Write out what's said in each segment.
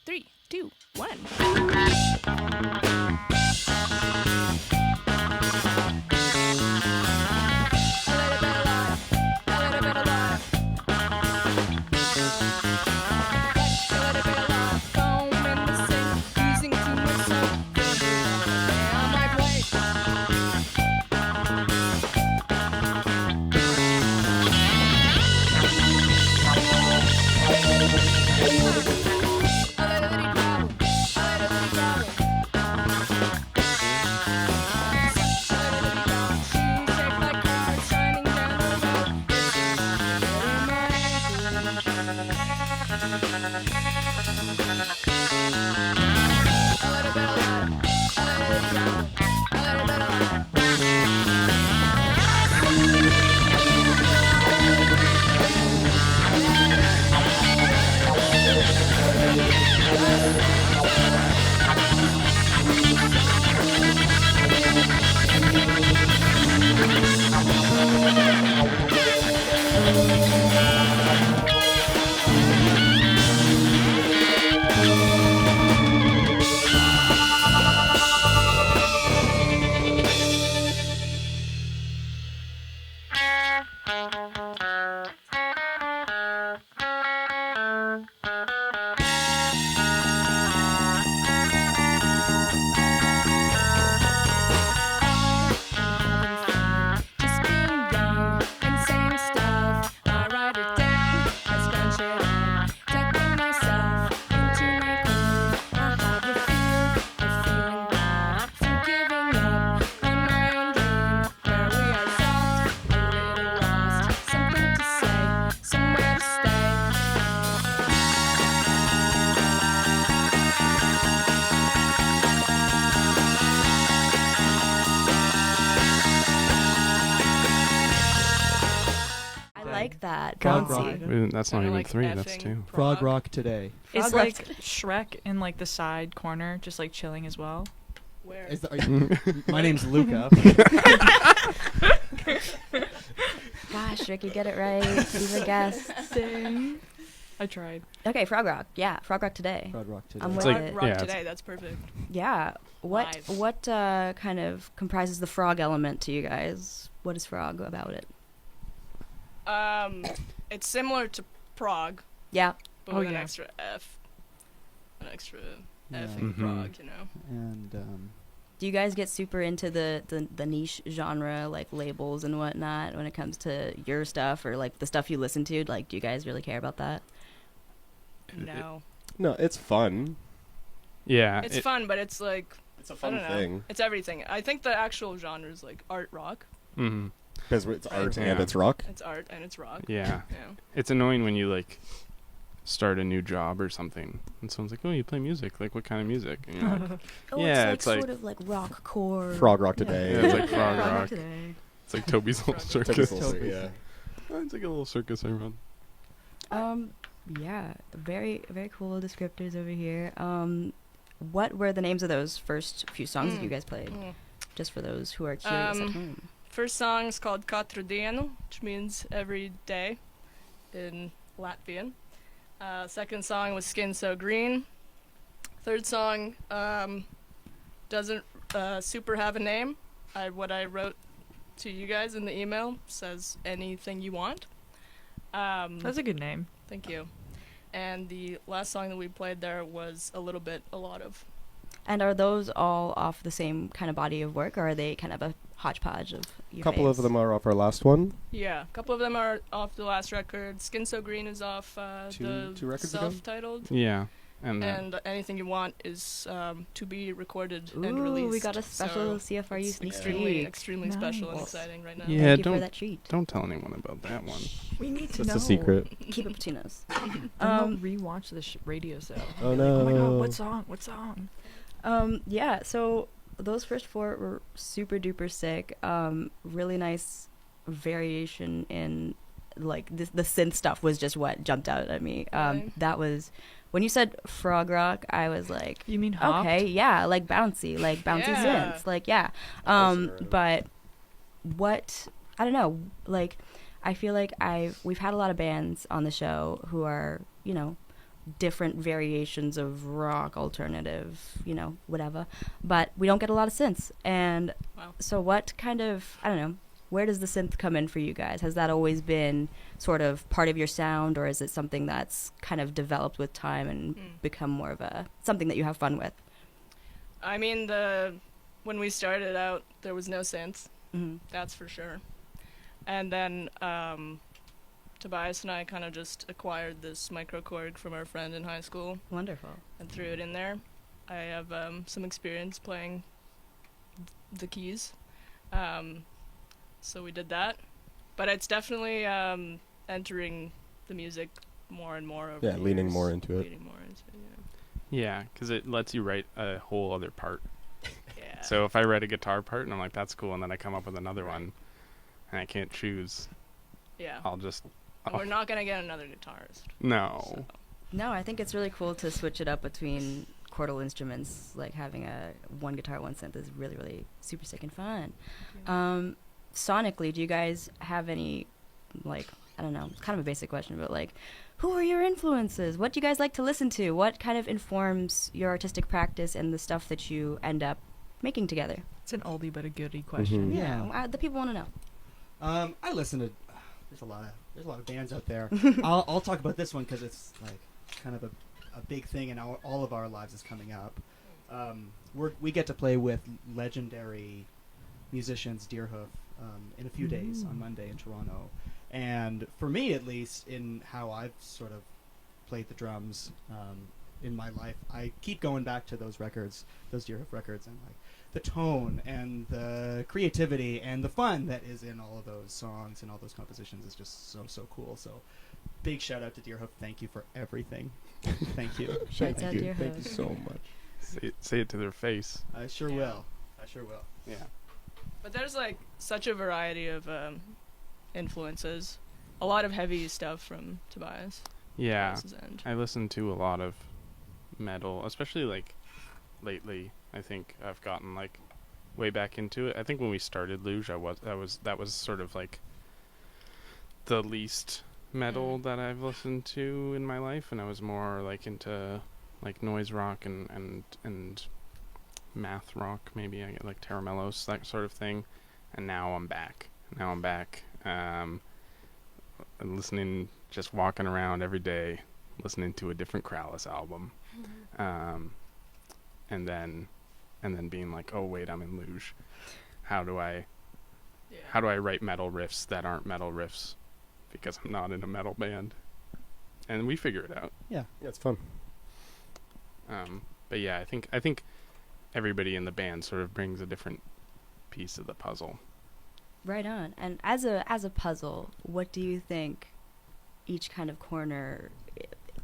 Three, two, one. That Frog bouncy. Rock. That's not even like three, that's two. Frog Rock today. It's Frog like Shrek in like the side corner, just like chilling as well. Where? My name's Luca. Gosh, Rick, you get it right. These are guests. Dang. I tried. Okay, Frog Rock. Yeah, Frog Rock today. Frog Rock today. I'm with Frog it. Rock yeah, today, that's perfect. Yeah. What Live. kind of comprises the frog element to you guys? What is frog about it? It's similar to Prague, Yeah. but Oh, with an yeah. extra F. An extra Yeah. F in Mhm. Prague, you know? And Do you guys get super into the niche genre, like labels and whatnot, when it comes to your stuff or like the stuff you listen to? Like, do you guys really care about that? No. No, it's fun. Yeah. It's fun, but it's like, It's a I fun don't know. thing It's everything. I think the actual genre is like art rock. Mm-hmm. because it's art Yeah. and it's rock. It's art and it's rock. Yeah. Yeah. It's annoying when you like start a new job or something and someone's like, oh, you play music, like what kind of music? And you're like, Oh, Yeah, it's it's like like- sort of like rock core. Frog Rock today. yeah, it's like frog Frog rock. today. It's like Toby's little Toby's circus. little- yeah. Oh, it's like a little circus I run. Yeah, very very cool descriptors over here. What were the names of those first few songs that you guys played? Just for those who are curious at home. First song is called Katru dienu, which means every day in Latvian. Second song was Skin So Green. Third song doesn't super have a name. What I wrote to you guys in the email says anything you want. That's a good name. Thank you. and the last song that we played there was A Little Bit, A Lot Of. And are those all off the same kind of body of work, or are they kind of a hodgepodge of your A couple of faves? them are off our last one. Yeah, a couple of them are off the last record. Skin So Green is off Two the records ago? self-titled. Yeah. And And Anything You Want is to be recorded and Ooh, released. we got a special so CFRU it's sneak extremely, peek. extremely special and Nice. exciting right now. Yeah, Thank you for don't- that treat. don't tell anyone about that one. We need to That's know. a secret. Keep it between us. And Um, they'll rewatch the radio show. Oh, Be like, oh my god, no. what song? What song? Yeah, so those first four were super duper sick. Really nice variation in like the synth stuff was just what jumped out at me. Really? That was when you said frog rock, I was like, You mean hopped? okay, yeah, like bouncy Yeah. synths, like yeah. Awesome. But what I don't know, like I feel like we've had a lot of bands on the show who are, you know, different variations of rock, alternative, you know, whatever. But we don't get a lot of synths. And Wow. so what kind of, I don't know, where does the synth come in for you guys? Has that always been sort of part of your sound, or is it something that's kind of developed with time and become more of a something that you have fun with? I mean, when we started out, there was no synths. Mm-hmm. That's for sure. And then Tobias and I kind of just acquired this microKORG from our friend in high school Wonderful. and threw it in there. I have some experience playing the keys, so we did that. But it's definitely entering the music more and more over Yeah, the leaning years. more into it. Leaning more into it, Yeah, because it lets you write a whole other part. yeah. So if I write a guitar part and I'm like, that's cool, and then I come up with another one, and I can't choose, Yeah. I'll just And we're not going to get another guitarist. no. So. No, I think it's really cool to switch it up between chordal instruments. Like having a one guitar, one synth is really, really super sick and fun. Sonically, do you guys have any, like, I don't know, it's kind of a basic question, but like, who are your influences? What do you guys like to listen to? What kind of informs your artistic practice and the stuff that you end up making together? It's an oldie but a goodie question. Mhm. Yeah. The people want to know. I listen to. There's a lot of bands out there. I'll talk about this one because it's like kind of a big thing in all of our lives is coming up. We get to play with legendary musicians, Deerhoof, in a few days on Monday in Toronto. And for me, at least, in how I've sort of played the drums in my life, I keep going back to those records, those Deerhoof records, and like the tone and the creativity and the fun that is in all of those songs and all those compositions is just so cool. So big shout out to Deerhoof. Thank you for everything. Thank you. Shouts Thank out you. to your Thank you host. so much. Say it to their face. I sure Yeah. will. I sure will. Yeah. But there's like such a variety of influences. A lot of heavy stuff from Tobias. Yeah. Tobias's end. I listen to a lot of metal, especially like lately. I think I've gotten like way back into it. I think when we started Luge, that was sort of like the least metal that I've listened to in my life, and I was more like into like noise rock and math rock, maybe I get like Taramellos, that sort of thing. And now I'm back. I'm listening, just walking around every day, listening to a different Krallice album, and then being like, oh wait, I'm in Luge. How do I write metal riffs that aren't metal riffs? Because I'm not in a metal band, and we figure it out. Yeah, it's fun. But yeah, I think everybody in the band sort of brings a different piece of the puzzle. Right on. And as a puzzle, what do you think each kind of corner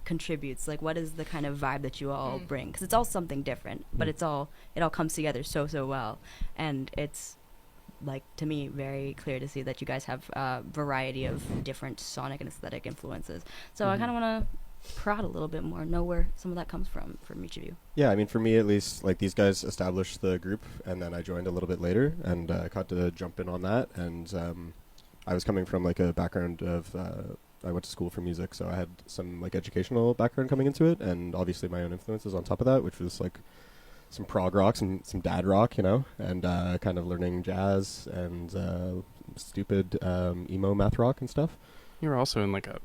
contributes? Like, what is the kind of vibe that you all bring? Because it's all something different, but it all comes together so well, and it's like, to me, very clear to see that you guys have a variety of different sonic and aesthetic influences. So I kind of want to prod a little bit more, know where some of that comes from each of you. Yeah, I mean, for me at least, like these guys established the group, and then I joined a little bit later, and got to jump in on that. And I was coming from like a background of I went to school for music, so I had some like educational background coming into it, and obviously my own influences on top of that, which was like some prog rock, some dad rock, you know, and kind of learning jazz and stupid emo math rock and stuff. You're also in like a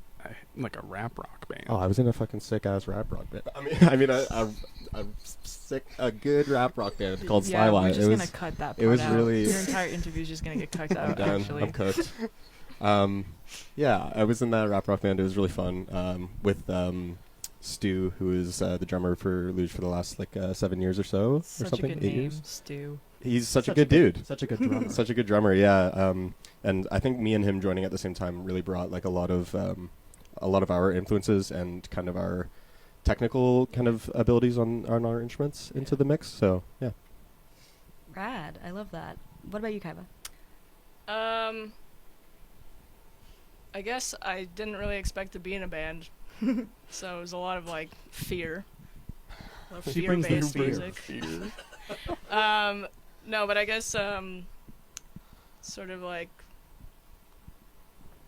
like a rap rock band. Oh, I was in a fucking sick ass rap rock band. a good rap rock band called Yeah, Slyline. we're just gonna cut that part it was out. really- Your entire interview is just gonna get cut I'm out. done. Actually, I'm cooked. Yeah, I was in that rap rock band. It was really fun with Stu, who is the drummer for Luge for the last 7 years or so, or such a something. good 8 name, years. Stu. He's such a good dude. Such a good drummer. Such a good drummer, yeah. And I think me and him joining at the same time really brought a lot of our influences and kind of our technical kind of abilities on our instruments into the mix. So yeah. Rad. I love that. What about you, Kaiba? I guess I didn't really expect to be in a band, so it was a lot of fear. A lot of She brings the fear-based fear. music. No, but I guess sort of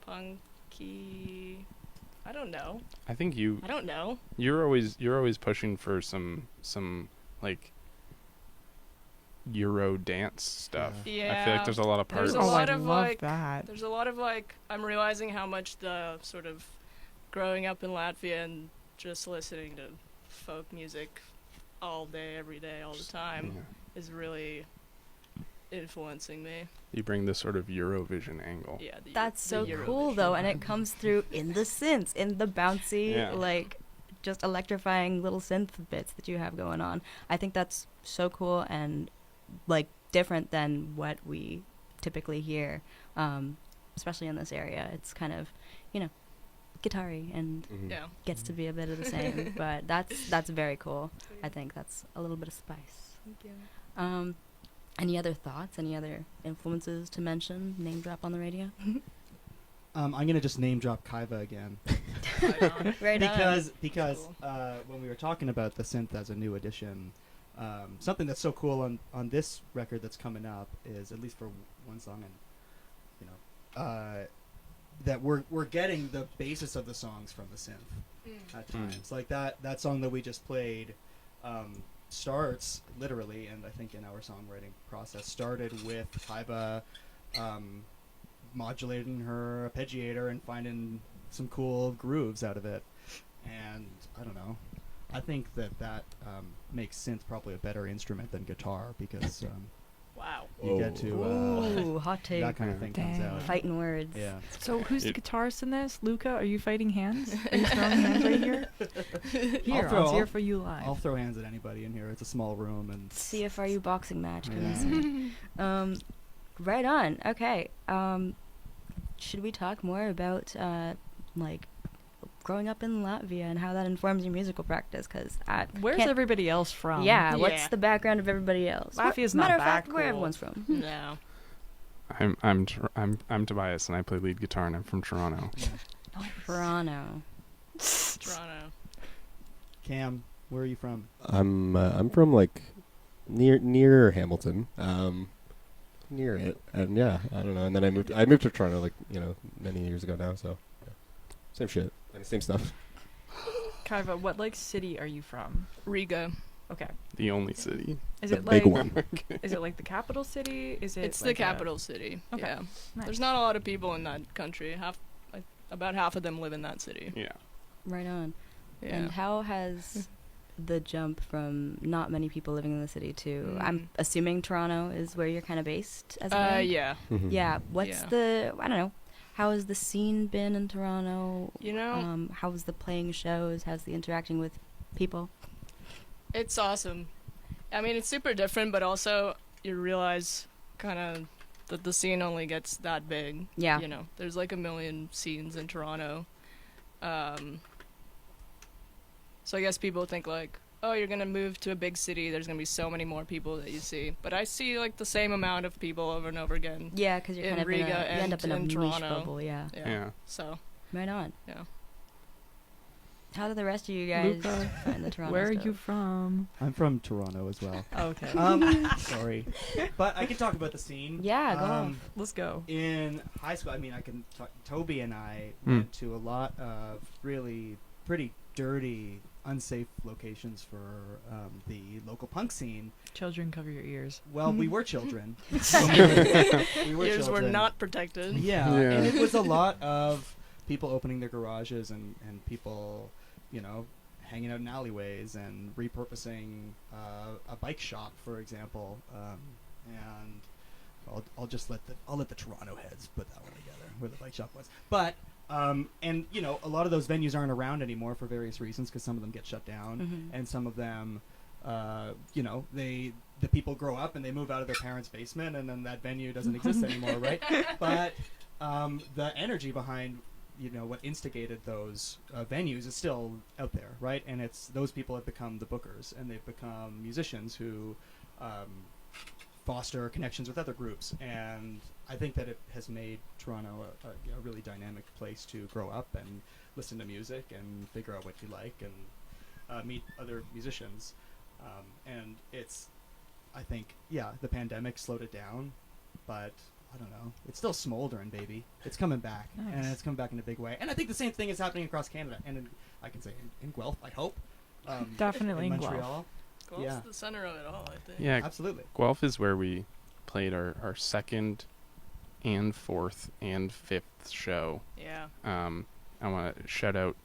punky. I don't know. I think I don't know. you're always pushing for some Euro dance stuff. Yeah. I feel like there's a lot of parts. There's a lot I of love that. There's a lot of I'm realizing how much the sort of growing up in Latvia and just listening to folk music all day, every day, all the time Yeah. is really influencing me. You bring this sort of Eurovision angle. Yeah, That's so the cool, Eurovision. though, and it comes through in the synths, in the bouncy, Yeah. just electrifying little synth bits that you have going on. I think that's so cool and different than what we typically hear, especially in this area. It's kind of, guitar-y and Mhm. Yeah. gets to be a bit of the same, but that's very cool. I think that's a little bit of spice. Thank you. Any other thoughts? Any other influences to mention? Name drop on the radio? I'm gonna just name drop Kaiba again Right on. because Cool. when we were talking about the synth as a new addition, something that's so cool on this record that's coming up is, at least for one song, and that we're getting the basis of the songs from the synth at times. Like that song that we just played starts literally, and I think in our songwriting process started with Kaiba modulating her arpeggiator and finding some cool grooves out of it. And I don't know, I think that makes synth probably a better instrument than guitar, because Wow. you get to Ooh, hot take. that kind of thing comes Dang. out. Fighting words. Yeah. So who's the It- guitarist in this? Luca, are you fighting hands? Are you throwing hands right here? Here, throw- I'll hear I'll- for you live. I'll throw hands at anybody in here. It's a small room, and CFRU boxing match. Can Yeah. I say? Right on. Okay. Should we talk more about growing up in Latvia and how that informs your musical practice? Because Where's everybody else from? Yeah, what's Yeah. the background of everybody else? Latvia's Matter not of fact, that where cool. everyone's from. No. I'm Tobias, and I play lead guitar, and I'm from Toronto. Toronto. Toronto. Cam, where are you from? I'm from near Hamilton, near it, and yeah, I don't know. And then I moved to Toronto many years ago now. So yeah. Same shit, same stuff. Kaiva, what city are you from? Riga. Okay. The only city. Is The it big one. Is it the capital city? Is it It's the capital city. Okay. Yeah. Nice. There's not a lot of people in that country. About half of them live in that city. Yeah. Right on. Yeah. And how has the jump from not many people living in the city to, I'm assuming Toronto is where you're kind of based as a band? Yeah. Mhm. Yeah. What's Yeah. I don't know, how has the scene been in Toronto? You know, How's the playing shows? How's the interacting with people? it's awesome. I mean, it's super different, but also you realize kind of that the scene only gets that big. Yeah. You know, there's a million scenes in Toronto. So I guess people think oh, you're gonna move to a big city. There's gonna be so many more people that you see. But I see the same amount of people over and over again. Yeah, because you're In kind of Riga you end up in a and niche Toronto. bubble. Yeah. Yeah. So Right on. yeah. How do the rest of you guys Luca, find the Toronto Where are stuff? you from? I'm from Toronto as well. Okay. Sorry, but I can talk about the scene. Yeah, go off. Let's go. In high school, I mean, I can talk. Toby and I went to a lot of really pretty dirty, unsafe locations for the local punk scene. Children, cover your ears. Well, we were children. we were Ears were children. not protected. Yeah, Yeah. and it was a lot of people opening their garages and people, hanging out in alleyways and repurposing a bike shop, for example. And I'll let the Toronto heads put that one together, where the bike shop was. But and a lot of those venues aren't around anymore for various reasons, because some of them get shut down, and some of them, the people grow up and they move out of their parents' basement, and then that venue doesn't exist anymore, right? But the energy behind what instigated those venues is still out there, right? And it's those people have become the bookers, and they've become musicians who foster connections with other groups. And I think that it has made Toronto a really dynamic place to grow up and listen to music and figure out what you like and meet other musicians. And it's, I think, the pandemic slowed it down, but I don't know. It's still smoldering, baby. It's coming back, and it's coming back in a big way. And I think the same thing is happening across Canada, and I can say in Guelph, I hope. Definitely in Montreal. Guelph's the center of it all, I think. Yeah, Absolutely. Guelph is where we played our second and fourth and fifth show. Yeah. I want to shout out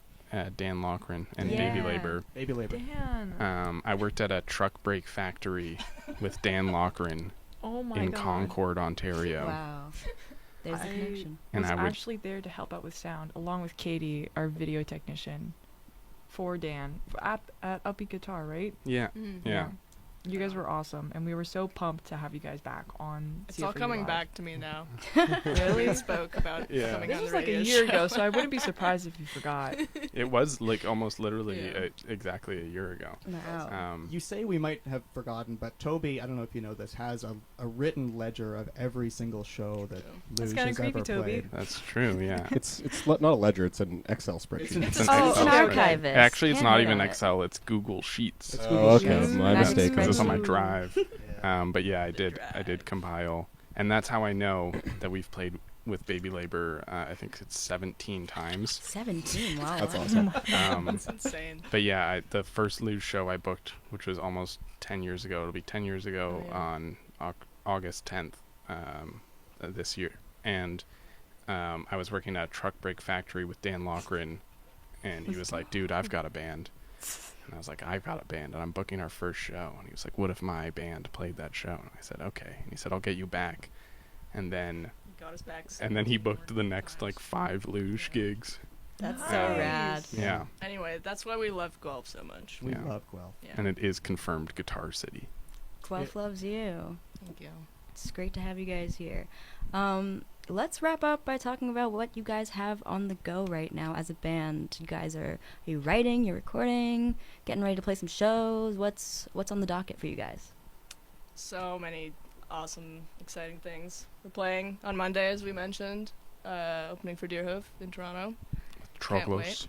Dan Loughran and Yeah. Baby Labor. Baby labor. Dan. I worked at a truck brake factory with Dan Loughran Oh my in god. Concord, Ontario. Wow. There's a connection. And was I would- actually there to help out with sound, along with Katie, our video technician, for Dan at Uppy Guitar, right? Yeah, yeah. You guys were awesome, and we were so pumped to have you guys back on. It's all CFRU coming Live. back to me now. Really? We spoke about Yeah. coming This on was the like a radio year show. ago, so I wouldn't be surprised if you forgot. It was like almost literally Yeah. exactly a year ago. Wow. You say we might have forgotten, but Toby, I don't know if you know this, has a written ledger of every single show that That's Luge kinda has creepy, ever Toby. played. That's true. Yeah. It's not a ledger. It's an Excel spreadsheet. It's an Oh, Excel an spreadsheet. archivist. Actually, it's Can't not hate even on it. Excel. It's Google Sheets. It's Oh, Google okay, Sheets. my That's mistake. Because it's on my Ooh. drive. Yeah. But yeah, I did compile, and that's how I know that we've played with Baby Labor. I think it's 17 times. 17. Wow. That's awesome. It's insane. But yeah, the first Luge show I booked, which was almost 10 years ago. It'll be 10 years ago Oh, yeah. on August 10th this year, and I was working at a truck brake factory with Dan Loughran, and he was like, "Dude, I've got a band." And I was like, "I've got a band, and I'm booking our first show." And he was like, "What if my band played that show?" And I said, "Okay." And he said, "I'll get you back." And then Got us back. he booked the next like 5 Luge gigs. That's so Nice. rad. Yeah. Anyway, that's why we love Guelph so much. We Yeah. love Guelph. Yeah. And it is confirmed Guitar City. Guelph loves you. Thank you. It's great to have you guys here. Let's wrap up by talking about what you guys have on the go right now as a band. You guys are you writing, you're recording, getting ready to play some shows. What's on the docket for you guys? So many awesome, exciting things. We're playing on Monday, as we mentioned, opening for Deerhoof in Toronto. Can't Troglos. wait.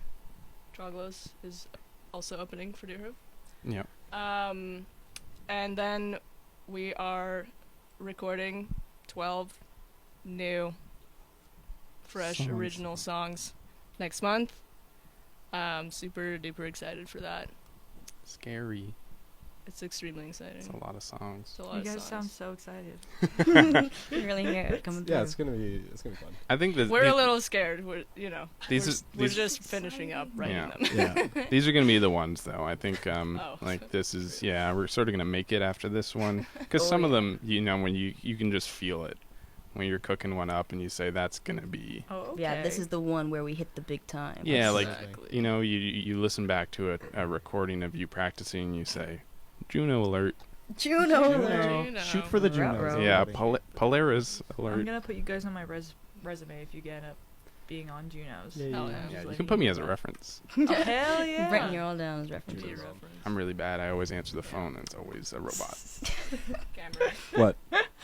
Troglos is also opening for Deerhoof. Yeah. And then we are recording 12 new, fresh, Songs. original songs next month. Super duper excited for that. Scary. It's extremely exciting. It's a lot of songs. It's a lot You of guys sound songs. so excited. You can really hear it coming through. Yeah, it's gonna be fun. I think that We're a little scared. We're These we're just finishing up writing Yeah. them. Yeah. these are gonna be the ones though. I think Oh. like this is we're sort of gonna make it after this one because some of them when you can just feel it when you're cooking one up and you say that's gonna be Oh, okay. Yeah, this is the one where we hit the big time. yeah like Exactly. you listen back to a recording of you practicing and you say Juno alert. Juno. Juno. Shoot for the Junos. Ruh-roh. Yeah, everybody. Polaris I'm alert. gonna put you guys on my resume if you get up being on Junos. Yeah, Hell yeah. yeah. Yeah, you can put me as a reference. Oh, hell yeah. Writing your all down as Be references. a reference. I'm really bad. I always answer the phone and it's always a robot. Cameron, What?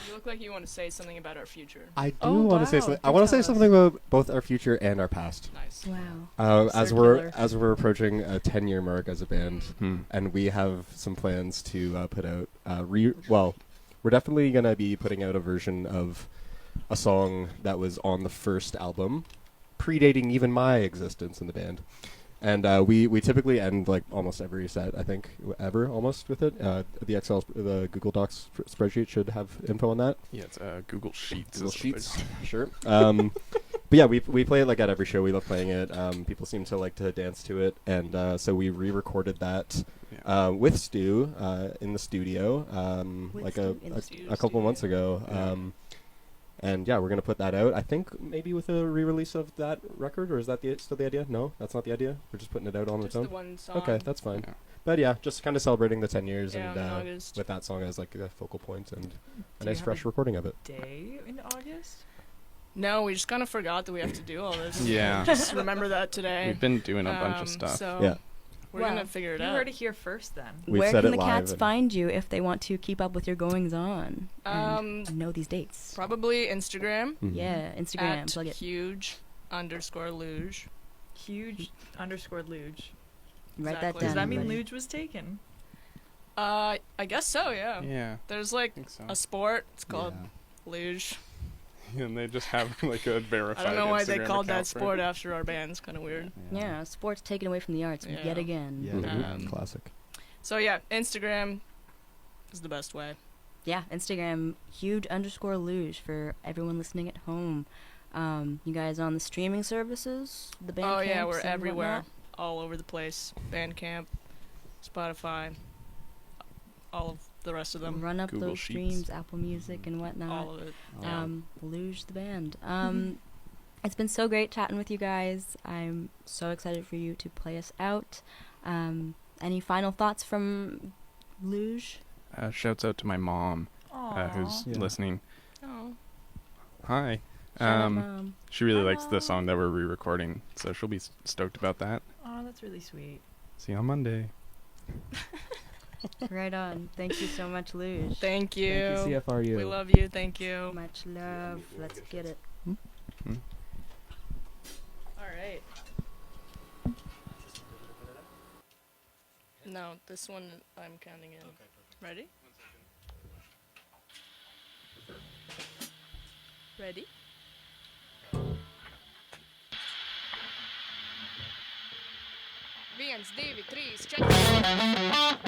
you look like you want to say something about our future. I do Oh, want to say wow. something. I Do want to say tell us. something about both our future and our past. Nice. Wow. Circular. As we're approaching a 10-year mark as a band, Hmm. and we have some plans to put out. We're definitely gonna be putting out a version of a song that was on the first album, predating even my existence in the band. And we typically end like almost every set, I think, ever almost with it. The Google Docs spreadsheet should have info on that. Yeah, it's Google Sheets. Google is what they- Sheets, sure. But yeah, we play it like at every show. We love playing it. People seem to like to dance to it, and so we re-recorded that Yeah. with Stu in the studio With like Stu in the a couple months studio. ago. Yeah. And yeah, we're gonna put that out. I think maybe with a re-release of that record, or is that still the idea? No, that's not the idea. We're just putting it out on its Just the own. one song. Okay, that's fine. Yeah. But yeah, just kind of celebrating the 10 years Yeah, and in August. with that song as like a focal point and Do a you nice have fresh recording of it. Day in August? No, we just kind of forgot that we have to do all this. Yeah. Just remember that today. We've been doing a bunch of stuff. So Yeah. we're Well, gonna figure it You out. heard it here first then. We've Where said can it the live cats and- find you if they want to keep up with your goings on and know these dates? Probably Instagram Mhm. Yeah, Instagram. at Plug it. huge_luge. Huge _luge. Write Exactly. that Does down. that mean everybody. luge was taken? I guess so. Yeah. Yeah, There's I like think so. a sport. It's called Yeah. luge. And they just have like a verified. I don't know why they Instagram called that account for it. sport after our band. It's kind of weird. Yeah, sports taken away from the arts Yeah. yet again. Yeah. Mhm. Um, Classic. So yeah, Instagram is the best way. Yeah, Instagram, huge_luge for everyone listening at home. You guys on the streaming services? The band Oh yeah, camps we're and everywhere, whatnot? all over the place. Bandcamp, Spotify, all of the rest of them. Run up Google those Sheets. streams, Apple Music and whatnot. All of it. Yeah. Luge the band. It's been so great chatting with you guys. I'm so excited for you to play us out. Any final thoughts from Luge? Shouts out to my mom, Aww. who's Yeah. listening. Oh, Hi. Shout out, Mom. She really Hi, likes the Mom. song that we're re-recording, so she'll be stoked about that. Oh, that's really sweet. See you on Monday. Right on. Thank you so much, Luge. thank you. Thank you, CFRU. We love you. Thank you. Much love. Let's get it. All right. No, this one I'm counting in. Ready? Ready? Viens, divi, trīs, četri.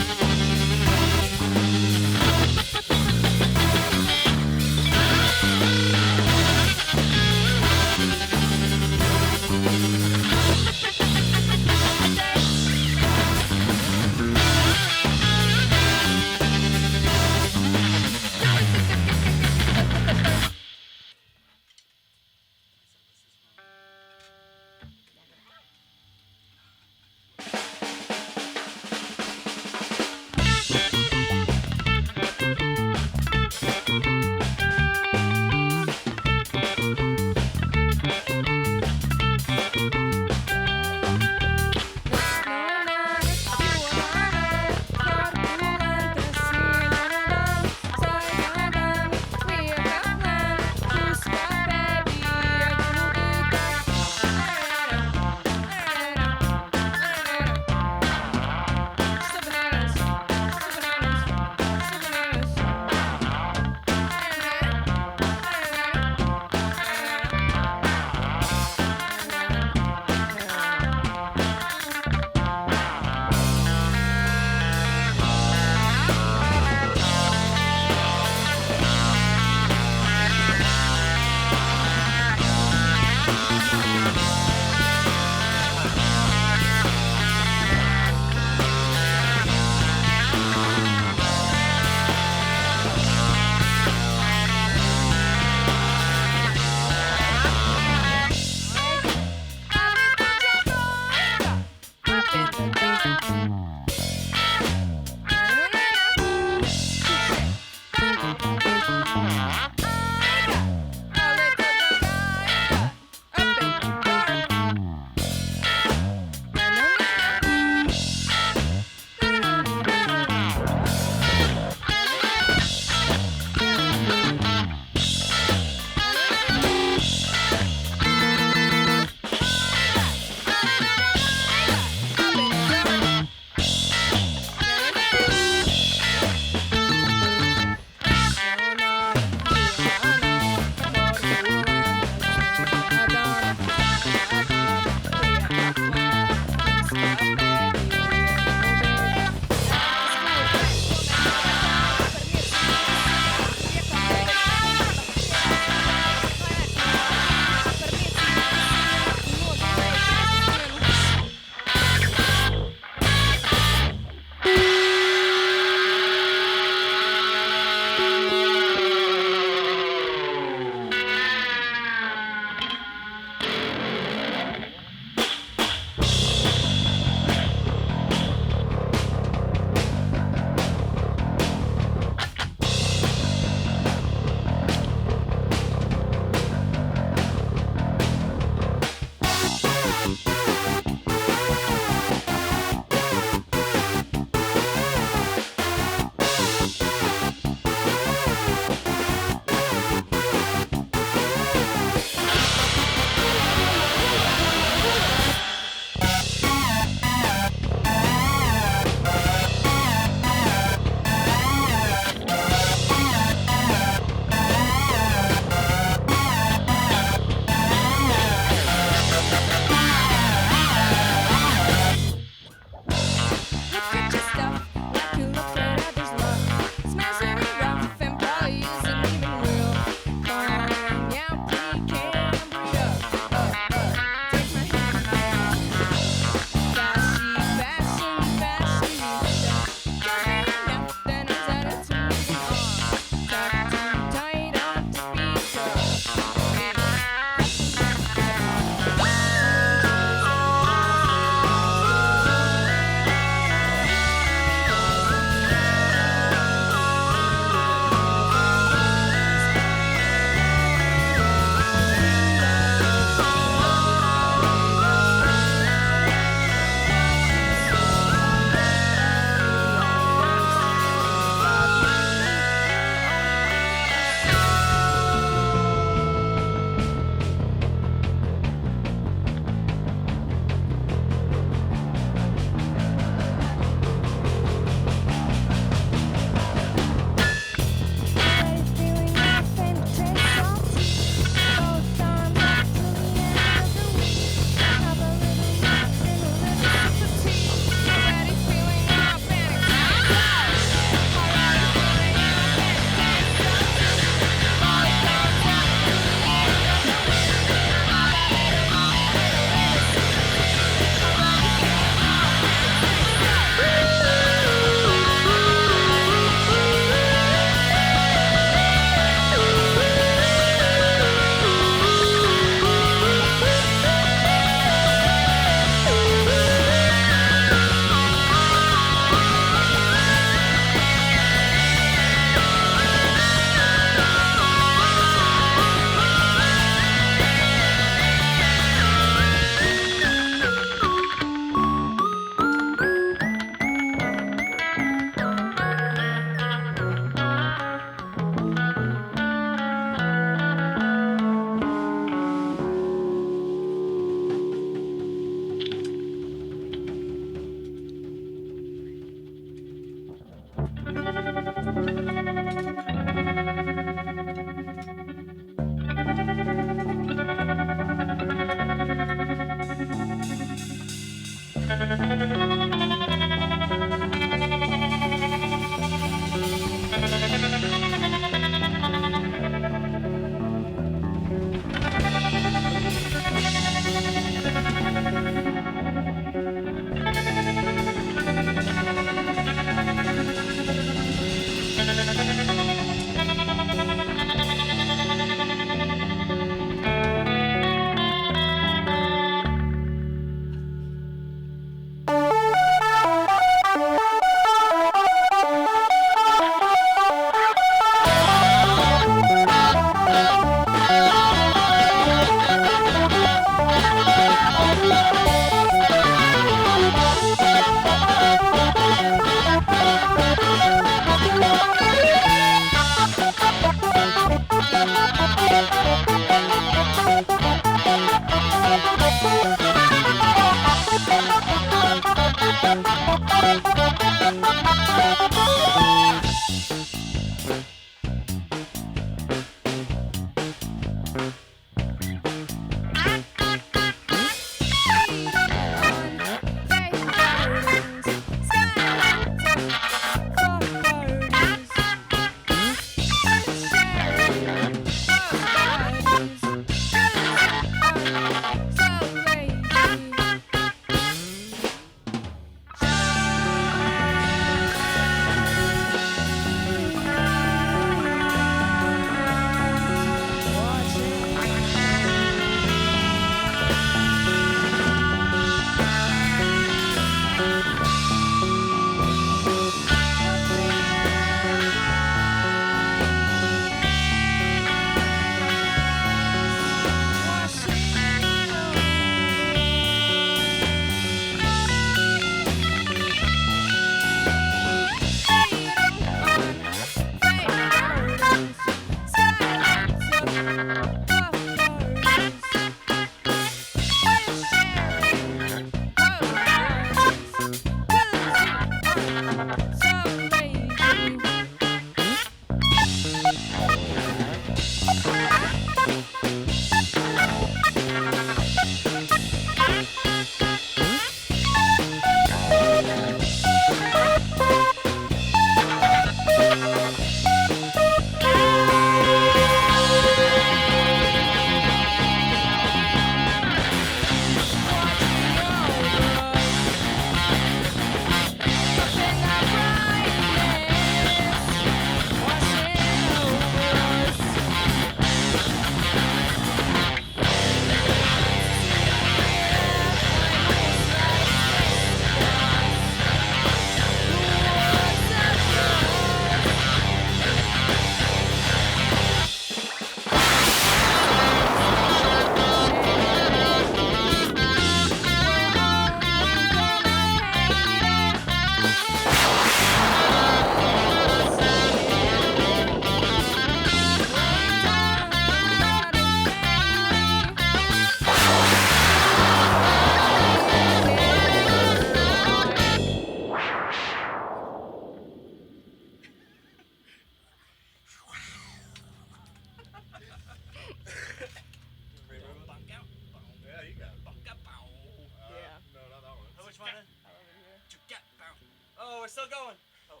Oh, we're still going. Oh.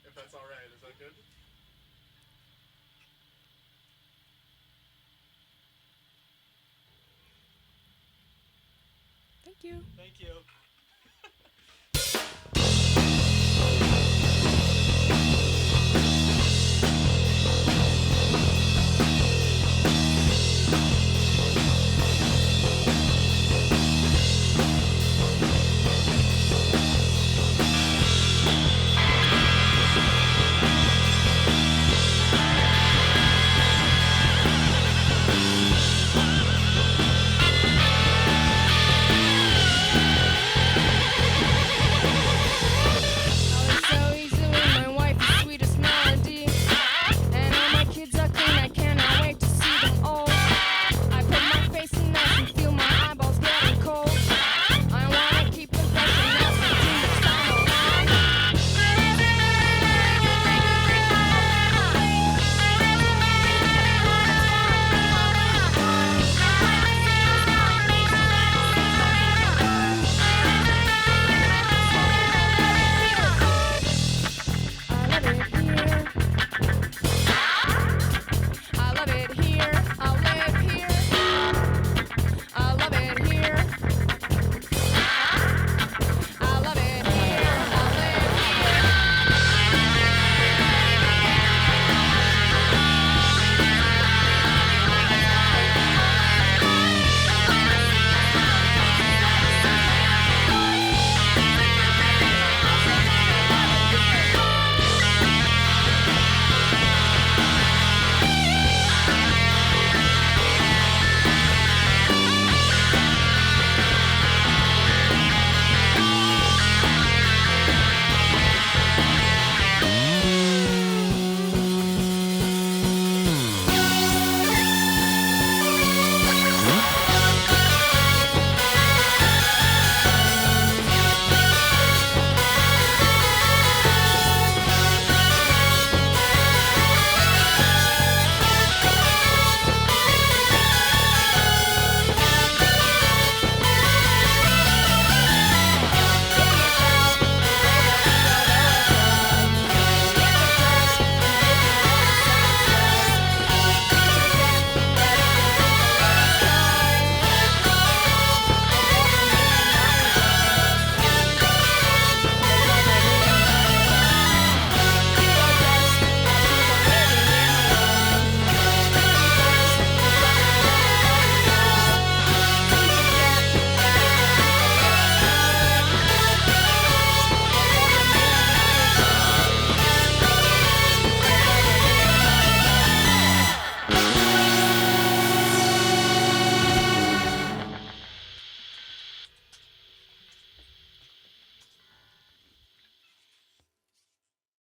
If that's all right, is that good? Thank you. Thank you.